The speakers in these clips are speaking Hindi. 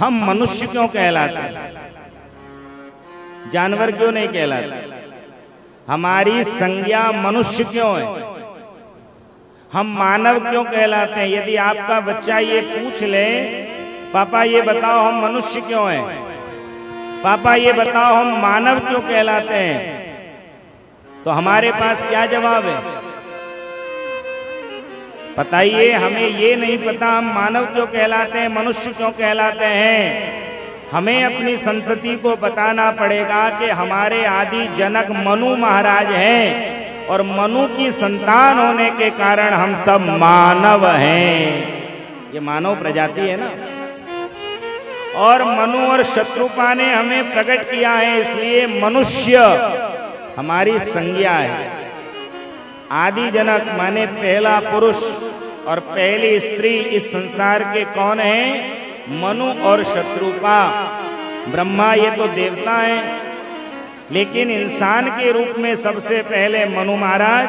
हम मनुष्य क्यों कहलाते हैं, जानवर क्यों नहीं कहलाते? हमारी संज्ञा मनुष्य क्यों है? हम मानव क्यों कहलाते हैं? यदि आपका बच्चा ये पूछ ले, पापा ये बताओ हम मनुष्य क्यों हैं, पापा ये बताओ हम मानव क्यों कहलाते हैं, तो हमारे पास क्या जवाब है? बताइए, हमें ये नहीं पता हम मानव क्यों कहलाते हैं, मनुष्य क्यों कहलाते हैं। हमें अपनी संतति को बताना पड़ेगा कि हमारे आदि जनक मनु महाराज हैं और मनु की संतान होने के कारण हम सब मानव हैं। ये मानव प्रजाति है ना। और मनु और शत्रुपा ने हमें प्रकट किया है, इसलिए मनुष्य हमारी संज्ञा है। आदि जनक माने पहला पुरुष और पहली स्त्री इस संसार के कौन है? मनु और शत्रुपा। ब्रह्मा ये तो देवता हैं, लेकिन इंसान के रूप में सबसे पहले मनु महाराज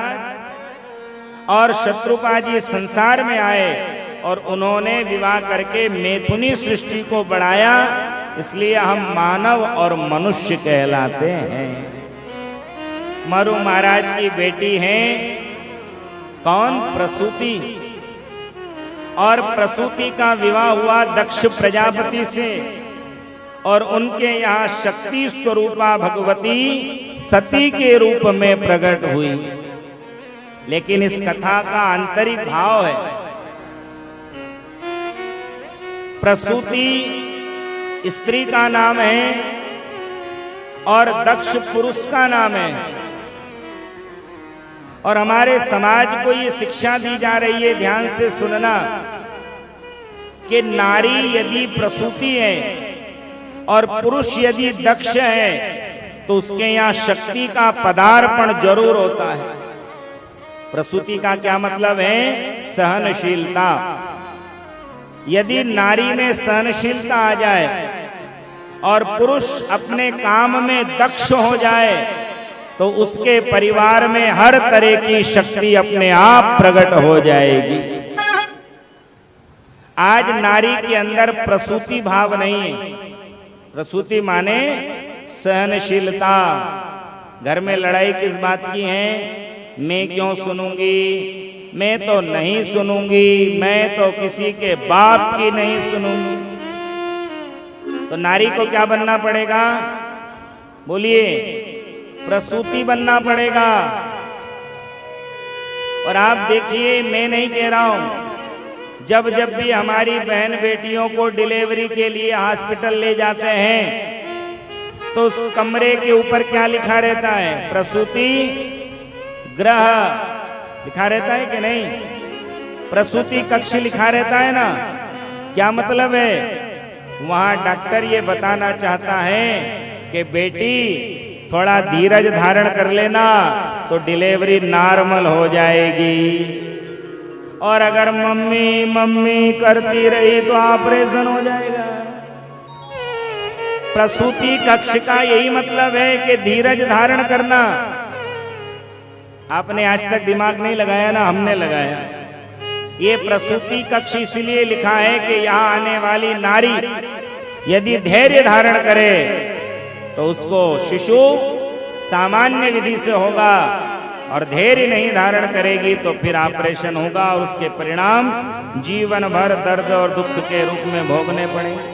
और शत्रुपा जी संसार में आए और उन्होंने विवाह करके मैथुनी सृष्टि को बढ़ाया, इसलिए हम मानव और मनुष्य कहलाते हैं। मनु महाराज की बेटी हैं कौन? प्रसूति। और प्रसूति का विवाह हुआ दक्ष प्रजापति से और उनके यहाँ शक्ति स्वरूपा भगवती सती के रूप में प्रकट हुई। लेकिन इस कथा का आंतरिक भाव है, प्रसूति स्त्री का नाम है और दक्ष पुरुष का नाम है। और हमारे समाज को ये शिक्षा दी जा रही है, ध्यान से सुनना, कि नारी यदि प्रसूति है और पुरुष यदि दक्ष है तो उसके यहाँ शक्ति का पदार्पण जरूर होता है। प्रसूति का क्या मतलब है? सहनशीलता। यदि नारी में सहनशीलता आ जाए और पुरुष अपने काम में दक्ष हो जाए तो उसके परिवार में हर तरह की शक्ति अपने आप प्रकट हो जाएगी। आज नारी के अंदर प्रसूति भाव नहीं है। प्रसूति माने सहनशीलता। घर में लड़ाई किस बात की है? मैं क्यों सुनूंगी, मैं तो नहीं सुनूंगी, मैं तो किसी के बाप की नहीं सुनूंगी। तो नारी को क्या बनना पड़ेगा? बोलिए, प्रसूति बनना पड़ेगा। और आप देखिए, मैं नहीं कह रहा हूं, जब जब भी हमारी बहन बेटियों को डिलीवरी के लिए हॉस्पिटल ले जाते हैं तो उस कमरे के ऊपर क्या लिखा रहता है? प्रसूति गृह लिखा रहता है कि नहीं? प्रसूति कक्ष लिखा रहता है ना। क्या मतलब है? वहां डॉक्टर ये बताना चाहता है कि बेटी थोड़ा धीरज धारण कर लेना तो डिलीवरी नॉर्मल हो जाएगी, और अगर मम्मी मम्मी करती रही तो ऑपरेशन हो जाएगा। प्रसूति कक्ष का यही मतलब है कि धीरज धारण करना। आपने आज तक दिमाग नहीं लगाया ना, हमने लगाया। ये प्रसूति कक्ष इसलिए लिखा है कि यहाँ आने वाली नारी यदि धैर्य धारण करे तो उसको शिशु सामान्य विधि से होगा, और धैर्य नहीं धारण करेगी तो फिर ऑपरेशन होगा और उसके परिणाम जीवन भर दर्द और दुख के रूप में भोगने पड़ेंगे।